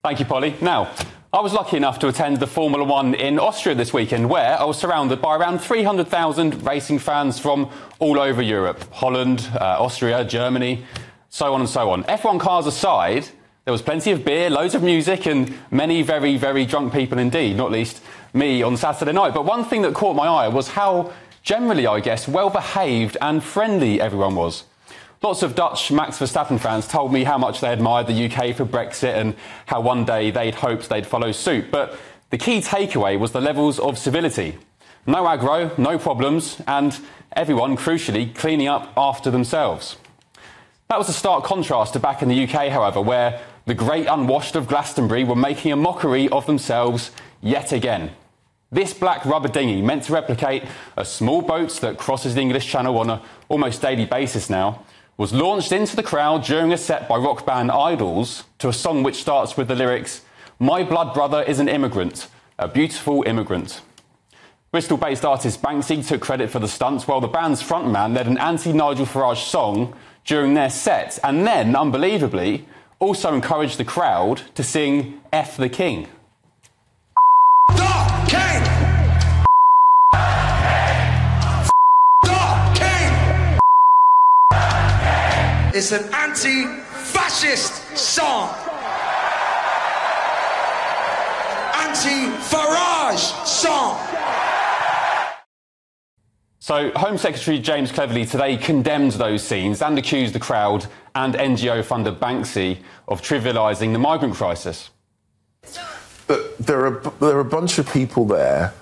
Thank you, Polly. Now, I was lucky enough to attend the Formula One in Austria this weekend, where I was surrounded by around 300,000 racing fans from all over Europe. Holland, Austria, Germany, so on and so on. F1 cars aside, there was plenty of beer, loads of music and many very, very drunk people indeed, not least me on Saturday night. But one thing that caught my eye was how generally, I guess, well-behaved and friendly everyone was. Lots of Dutch Max Verstappen fans told me how much they admired the UK for Brexit and how one day they'd hoped they'd follow suit. But the key takeaway was the levels of civility. No aggro, no problems, and everyone, crucially, cleaning up after themselves. That was a stark contrast to back in the UK, however, where the Great Unwashed of Glastonbury were making a mockery of themselves yet again. This black rubber dinghy, meant to replicate a small boat that crosses the English Channel on an almost daily basis now, was launched into the crowd during a set by rock band Idols to a song which starts with the lyrics, "My blood brother is an immigrant, a beautiful immigrant." Bristol-based artist Banksy took credit for the stunts, while the band's frontman led an anti-Nigel Farage song during their set, and then, unbelievably, also encouraged the crowd to sing F the King. The King! The King! It's an anti-fascist song. Anti-Farage song. So, Home Secretary James Cleverly today condemned those scenes and accused the crowd and NGO funder Banksy of trivialising the migrant crisis. But there are a bunch of people there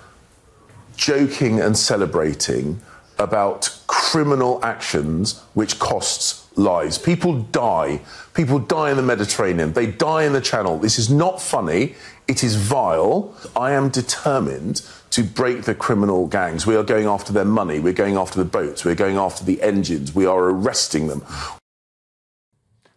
joking and celebrating about criminal actions which costs lives. People die. People die in the Mediterranean. They die in the Channel. This is not funny. It is vile. I am determined to break the criminal gangs. We are going after their money. We're going after the boats. We're going after the engines. We are arresting them.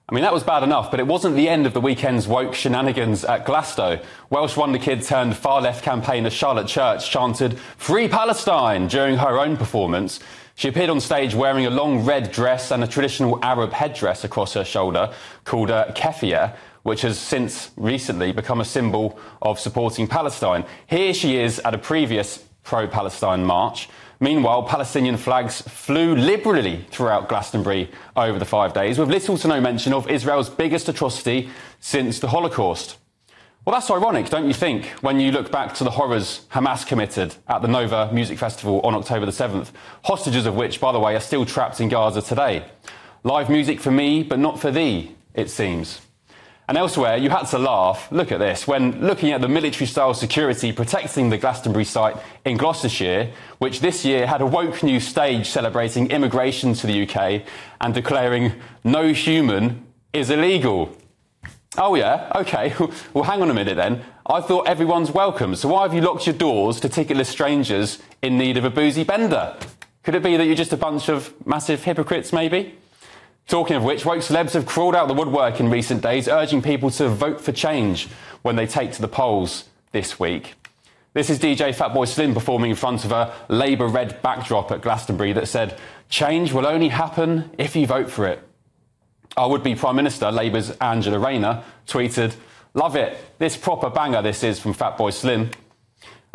I mean, that was bad enough, but it wasn't the end of the weekend's woke shenanigans at Glasgow. Welsh wonder kid turned far-left campaigner Charlotte Church chanted "Free Palestine" during her own performance. She appeared on stage wearing a long red dress and a traditional Arab headdress across her shoulder called a keffiyeh, which has since recently become a symbol of supporting Palestine. Here she is at a previous pro-Palestine march. Meanwhile, Palestinian flags flew liberally throughout Glastonbury over the 5 days, with little to no mention of Israel's biggest atrocity since the Holocaust. Well, that's ironic, don't you think, when you look back to the horrors Hamas committed at the Nova Music Festival on October the 7th, hostages of which, by the way, are still trapped in Gaza today. Live music for me, but not for thee, it seems. And elsewhere, you had to laugh, look at this, when looking at the military-style security protecting the Glastonbury site in Gloucestershire, which this year had a woke new stage celebrating immigration to the UK and declaring no human is illegal. Oh yeah, OK, well hang on a minute then. I thought everyone's welcome, so why have you locked your doors to ticketless strangers in need of a boozy bender? Could it be that you're just a bunch of massive hypocrites, maybe? Talking of which, woke celebs have crawled out the woodwork in recent days, urging people to vote for change when they take to the polls this week. This is DJ Fatboy Slim performing in front of a Labour red backdrop at Glastonbury that said, "Change will only happen if you vote for it." Our would-be Prime Minister, Labour's Angela Rayner, tweeted, "Love it. This proper banger this is from Fatboy Slim."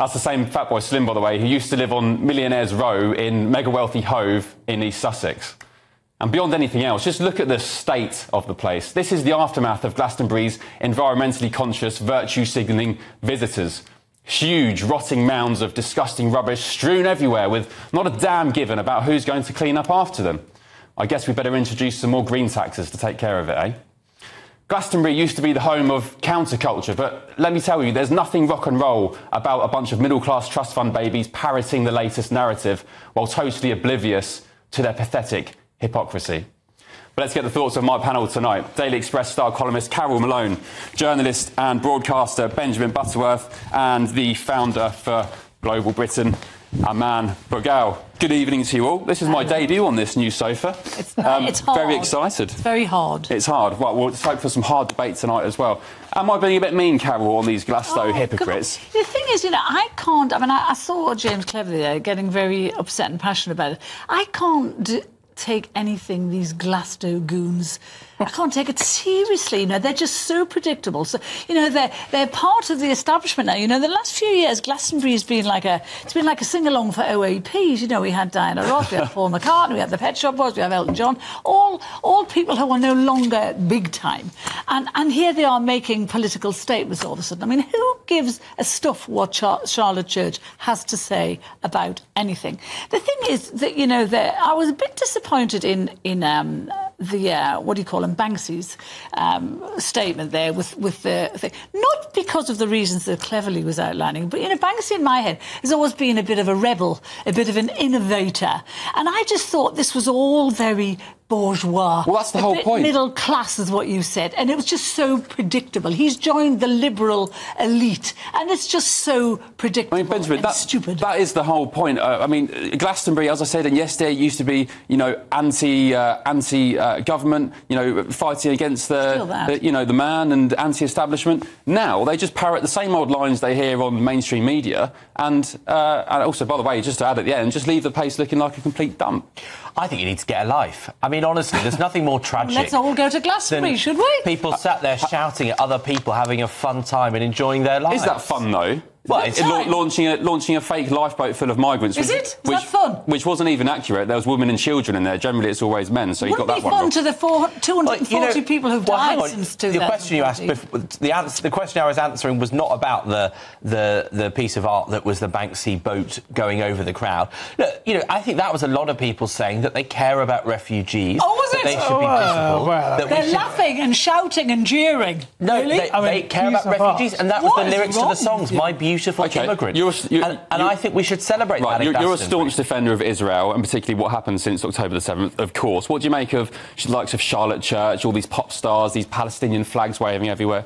That's the same Fatboy Slim, by the way, who used to live on Millionaires Row in mega-wealthy Hove in East Sussex. And beyond anything else, just look at the state of the place. This is the aftermath of Glastonbury's environmentally conscious, virtue-signalling visitors. Huge, rotting mounds of disgusting rubbish strewn everywhere with not a damn given about who's going to clean up after them. I guess we better introduce some more green taxes to take care of it, eh? Glastonbury used to be the home of counterculture, but let me tell you, there's nothing rock and roll about a bunch of middle-class trust fund babies parroting the latest narrative while totally oblivious to their pathetic hypocrisy. But let's get the thoughts of my panel tonight. Daily Express star columnist Carol Malone, journalist and broadcaster Benjamin Butterworth, and the founder for Global Britain, Aman Bogal. Good evening to you all. This is my debut on this new sofa. It's hard. Very excited. It's very hard. It's hard. Well, let's hope for some hard debate tonight as well. Am I being a bit mean, Carol, on these Glasgow hypocrites? God. The thing is, I can't... I saw James Cleverly there getting very upset and passionate about it. I can't take anything these Glasgow goons I can't take it seriously. You know, they're just so predictable. So, you know, they're part of the establishment now. You know, the last few years, Glastonbury has been like a sing-along for OAPs. You know, we had Diana Ross, we had Paul McCartney, we had the Pet Shop Boys, we have Elton John, all people who are no longer big time. And here they are making political statements all of a sudden. I mean, who gives a stuff what Charlotte Church has to say about anything? The thing is that, you know, I was a bit disappointed in the what do you call him, Banksy's statement there with the thing. Not because of the reasons that Cleverly was outlining, but, you know, Banksy in my head has always been a bit of a rebel, a bit of an innovator. And I just thought this was all very bourgeois. Well, that's the whole point. Middle class is what you said, and it was just so predictable. He's joined the liberal elite, and it's just so predictable. I mean, Benjamin, and stupid. That is the whole point. I mean, Glastonbury, as I said, and yesterday it used to be, you know, anti-government, you know, fighting against the man and anti-establishment. Now they just parrot the same old lines they hear on mainstream media, and also, by the way, just to add at the end, just leave the place looking like a complete dump. I think you need to get a life. I mean, honestly, there's nothing more tragic. Let's all go to Glastonbury, should we? People sat there shouting at other people having a fun time and enjoying their lives. Is that fun, though? Well, it's launching a fake lifeboat full of migrants. Is it? Is that fun? Which wasn't even accurate. There was women and children in there. Generally, it's always men, so you got that one wrong. Wouldn't it be fun to the 240 people who've died since 2000? The question you asked, the question I was answering was not about the piece of art that was the Banksy boat going over the crowd. Look, you know, I think that was a lot of people saying that they care about refugees. Oh, was it? That they should be visible. They're laughing and shouting and jeering. No, really? they care about refugees, and that was the lyrics to the songs. My beautiful immigrant. And I think we should celebrate that. You're a staunch defender of Israel, and particularly what happened since October the 7th, of course. What do you make of the likes of Charlotte Church, all these pop stars, these Palestinian flags waving everywhere?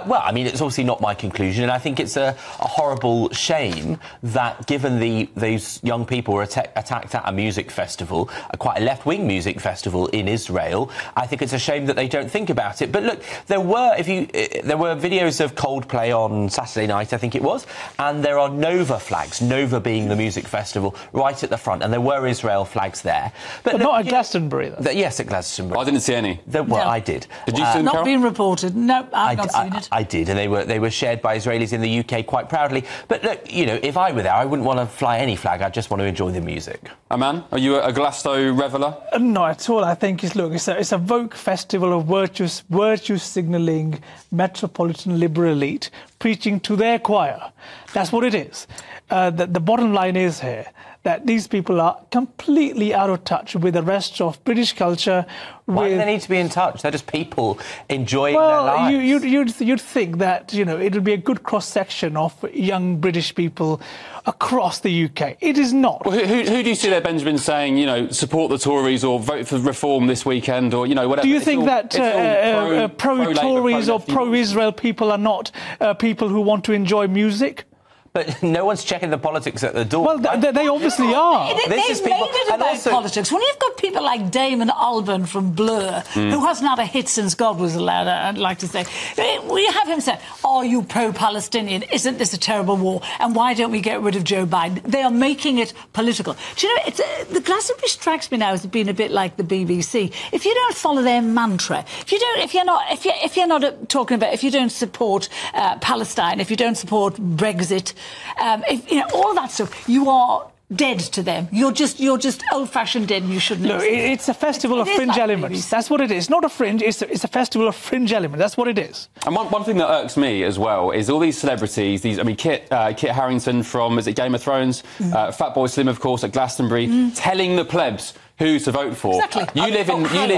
Well, I mean, it's obviously not my conclusion, and I think it's a horrible shame that, given these young people were attacked at a music festival, quite a left-wing music festival in Israel, I think it's a shame that they don't think about it. But look, there were videos of Coldplay on Saturday night, I think it was, and there are Nova flags, Nova being the music festival, right at the front, and there were Israel flags there. But not at Glastonbury, though. Yes, at Glastonbury. I didn't see any. I did. Did you see them, Not Carol? been reported. No, I've not seen it. I did, and they were shared by Israelis in the UK quite proudly. But look, you know, if I were there, I wouldn't want to fly any flag. I'd just want to enjoy the music. Aman, are you a Glasto reveller? Not at all. I think it's a Vogue festival of virtue signalling metropolitan liberal elite preaching to their choir. That's what it is. The bottom line is here that these people are completely out of touch with the rest of British culture. Why do they need to be in touch? They're just people enjoying their lives. You'd think that, you know, it'll be a good cross-section of young British people across the UK. It is not. Well, who do you see there, Benjamin, saying, you know, support the Tories or vote for reform this weekend, or, you know, whatever? Do you think that pro-Tories or pro-Israel people are not people who want to enjoy music? But no one's checking the politics at the door. Well, they obviously are. They've made it about politics. When you've got people like Damon Albarn from Blur, who hasn't had a hit since God was allowed, I'd like to say, we have him say, "Are you pro-Palestinian? Isn't this a terrible war? And why don't we get rid of Joe Biden?" They are making it political. Do you know, the Glastonbury strikes me now as being a bit like the BBC. If you don't follow their mantra, if you don't support Palestine, if you don't support Brexit, all that stuff, you are dead to them. You're just old-fashioned dead, and you shouldn't. No, it's a festival of fringe elements. That's what it is. Not a fringe. It's a festival of fringe elements. That's what it is. And one thing that irks me as well is all these celebrities. Kit Harington from Game of Thrones, Fatboy Slim, of course, at Glastonbury, telling the plebs who to vote for. Exactly. You live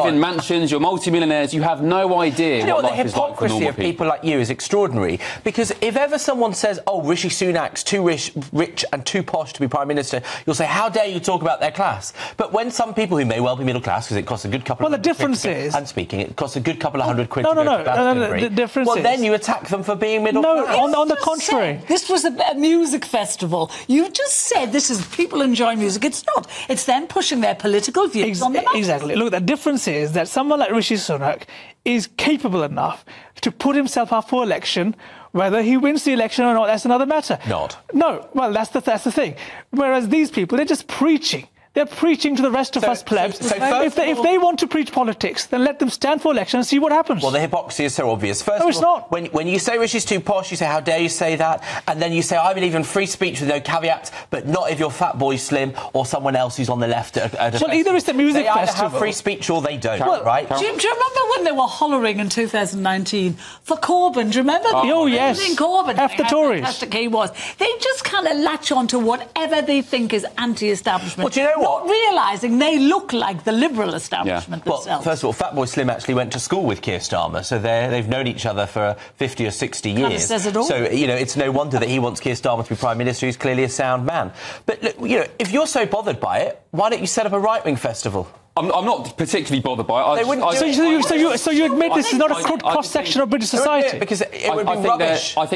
in mansions, you're multimillionaires, you have no idea what life is like for normal people. The hypocrisy of people like you is extraordinary, because if ever someone says, "Oh, Rishi Sunak's too rich and too posh to be Prime Minister," you'll say, "How dare you talk about their class?" But when some people who may well be middle class, because it costs a good couple of... Well, the difference is... I'm speaking, it costs a good couple of $100 to go to Glastonbury. The difference is... then you attack them for being middle class. No, on the contrary. This was a music festival. You just said this is people enjoying music. It's not. It's them pushing their political views on the Exactly. Look, the difference is that someone like Rishi Sunak is capable enough to put himself up for election. Whether he wins the election or not, that's another matter. Not. No. Well, that's the thing. Whereas these people, they're just preaching. They're preaching to the rest of us plebs. If they want to preach politics, then let them stand for election and see what happens. Well, the hypocrisy is so obvious. First no, it's of all, not. When you say Rishi's too posh, you say, how dare you say that? And then you say, I believe in free speech with no caveats, but not if you're Fat Boy Slim or someone else who's on the left at a festival. Either it's the music they festival. They either have free speech or they don't, right? Do you remember when they were hollering in 2019 for Corbyn? Do you remember? Oh, yes. Corbyn. F the Tories. How fantastic he was. They just kind of latch on to whatever they think is anti-establishment. Well, do you know what? Not realising they look like the Liberal establishment themselves. Well, first of all, Fatboy Slim actually went to school with Keir Starmer, so they've known each other for 50 or 60 years. Kind of says it all. So, you know, it's no wonder that he wants Keir Starmer to be Prime Minister. He's clearly a sound man. But, look, you know, if you're so bothered by it, why don't you set up a right-wing festival? I'm not particularly bothered by it. So you admit this is not a good cross-section of British society? Because it would be rubbish. I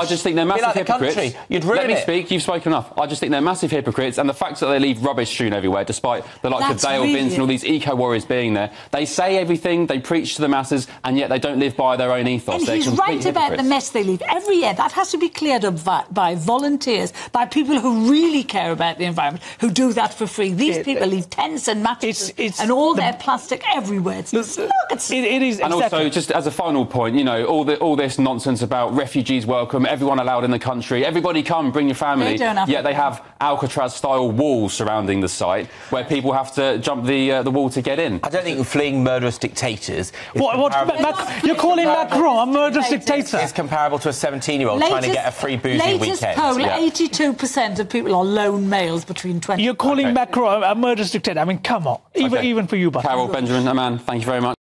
just think they're massive hypocrites. You'd ruin Let me it. speak. You've spoken enough. I just think they're massive hypocrites, and the fact that they leave rubbish strewn everywhere, despite the likes of Dale Vince and all these eco-warriors being there. They say everything, they preach to the masses, and yet they don't live by their own ethos. And he's right about the mess they leave. Every year, that has to be cleared up by volunteers, by people who really care about the environment, who do that for free. These people leave tents and mattresses and all their plastic everywhere. It is. And also, just as a final point, you know, all this nonsense about refugees welcome, everyone allowed in the country, everybody come, bring your family. Yet they have Alcatraz-style walls surrounding the site where people have to jump the wall to get in. I don't think fleeing murderous dictators. You're calling Macron a murderous dictator? It's comparable to a 17-year-old trying to get a free boozy weekend. Latest poll: 82% of people are lone males between 20. You're calling Macron a murderous dictator? I mean, come on. Even for you, but. Carol, Benjamin, Aman, thank you very much.